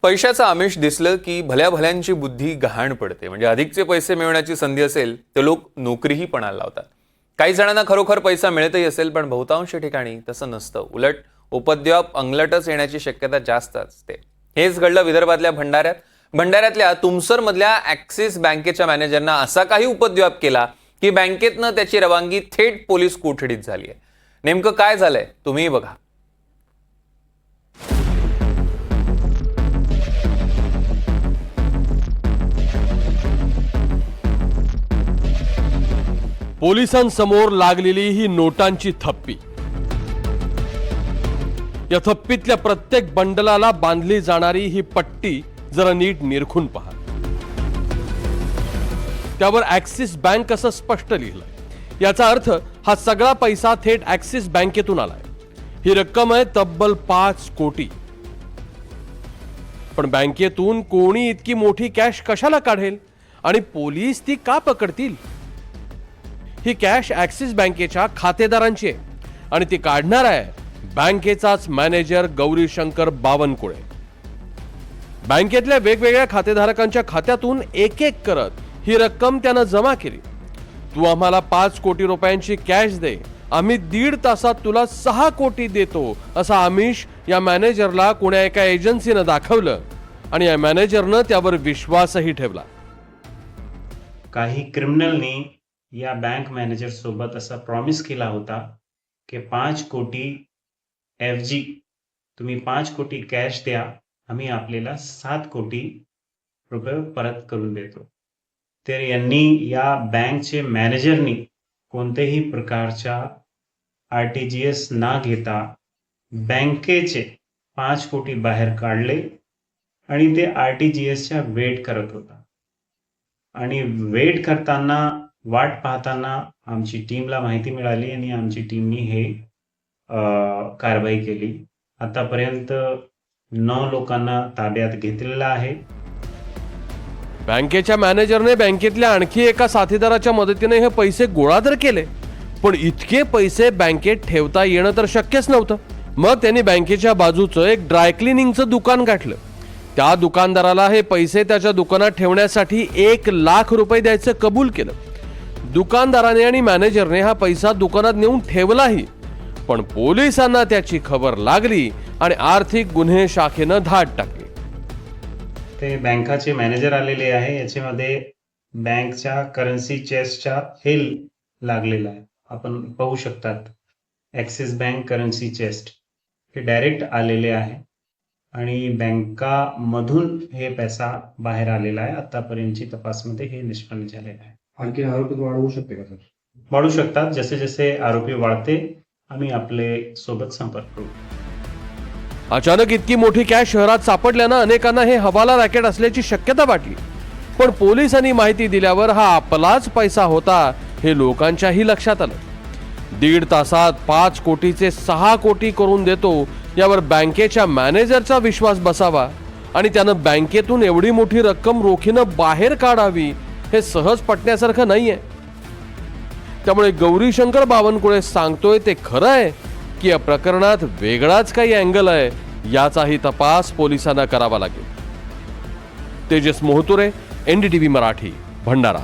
पैशाचं आमिष दिसलं की भल्या भल्यांची बुद्धी गहाण पडते. म्हणजे अधिकचे पैसे मिळवण्याची संधी असेल तर लोक नोकरीही पणाला लावतात. काही जणांना खरोखर पैसा मिळतही असेल, पण बहुतांश ठिकाणी तसं नसतं. उलट उपद्व्याप अंगलटच येण्याची शक्यता जास्त असते. हेच घडलं विदर्भातल्या भंडाऱ्यातल्या तुमसरमधल्या ॲक्सिस बँकेच्या मॅनेजरनं असा काही उपद्व्याप केला की बँकेतनं त्याची रवानगी थेट पोलीस कोठडीत झाली आहे. नेमकं काय झालंय तुम्हीही बघा. पोलिसांसमोर लागलेली ही नोटांची थप्पी. या थप्पीतल्या प्रत्येक बंडलाला बांधली जाणारी ही पट्टी जरा नीट निरखून पहा. त्यावर ॲक्सिस बँक असं स्पष्ट लिहिलंय. याचा अर्थ हा सगळा पैसा थेट ॲक्सिस बँकेतून आलाय. ही रक्कम आहे तब्बल 5 कोटी. पण बँकेतून कोणी इतकी मोठी कॅश कशाला काढेल आणि पोलीस ती का पकडतील? ही कॅश ॲक्सिस बँकेच्या खातेदारांची आहे आणि ती काढणार आहे बँकेचाच मॅनेजर गौरीशंकर बावनकुळे. बँकेतल्या वेगवेगळ्या खातेधारकांच्या खात्यातून एक एक करत ही रक्कम त्यानं जमा केली. तू आम्हाला 5 कोटी रुपयांची कॅश दे, आम्ही 1.5 तासात तुला 6 कोटी देतो, असा आमिष या मॅनेजरला कोण्या एका एजन्सीनं दाखवलं आणि या मॅनेजरनं त्यावर विश्वासही ठेवला. काही क्रिमिनलनी या बँक मॅनेजर सोबत असा प्रॉमिस केला होता की 5 कोटी ऐवजी तुम्ही 5 कोटी कॅश द्या, आम्ही आपल्याला 7 कोटी रुपये परत करून देतो. तर यांनी या बँकचे मॅनेजरनी कोणत्याही प्रकारच्या RTGS ना घेता बँकेचे 5 कोटी बाहेर काढले आणि ते RTGSच्या वेट करत होता. आणि वेट करताना, वाट पाहताना आमची टीमला माहिती मिळाली आणि आमची टीमनी हे कारवाई केली. आतापर्यंत 9 लोकांना ताब्यात घेतलेला आहे. बँकेच्या मॅनेजरने बँकेतल्या आणखी एका साथीदाराच्या मदतीने हे पैसे गोळा तर केले, पण इतके पैसे बँकेत ठेवता येणं तर शक्यच नव्हतं. मग त्यांनी बँकेच्या बाजूचं एक ड्रायक्लिनिंगचं दुकान गाठलं. त्या दुकानदाराला हे पैसे त्याच्या दुकानात ठेवण्यासाठी 1 लाख रुपये द्यायचं कबूल केलं. दुकानदाराने आणि मॅनेजरने हा पैसा दुकानात नेऊन ठेवलाही, पण पोलिसांना त्याची खबर लागली आणि आर्थिक गुन्हे शाखेनं धाड टाकली. ते बँकाचे मॅनेजर आलेले आहे. याच्यामध्ये बँकच्या करन्सी चेस्टच्या हे लागलेला आहे. आपण पाहू शकतात ॲक्सिस बँक करन्सी चेस्ट हे डायरेक्ट आलेले आहे आणि बँकामधून हे पैसा बाहेर आलेला आहे. आतापर्यंतची तपासमध्ये हे निष्पन्न झालेलं आहे. आणखी आरोपी वाढवू शकते का सर? वाढू शकतात. जसे जसे आरोपी वाढते आम्ही आपले सोबत संपर्क करू. अचानक इतकी मोठी कॅश शहरात सापडल्यानं अनेकांना हे हवाला रॅकेट असल्याची शक्यता वाटली. पण पोलिसांनी माहिती दिल्यावर हा आपलाच पैसा होता हे लोकांच्याही लक्षात आलं. 1.5 तासात 5 कोटीचे 6 कोटी करून देतो यावर बँकेच्या मॅनेजरचा विश्वास बसावा आणि त्यानं बँकेतून एवढी मोठी रक्कम रोखीनं बाहेर काढावी हे सहज पटण्यासारखं नाहीये. त्यामुळे गौरीशंकर बावनकुळे सांगतोय ते खरं आहे की या प्रकरणात वेगळाच काही अँगल आहे, याचाही तपास पोलिसांना करावा लागेल. तेजस मोहतुरे, NDTV मराठी, भंडारा.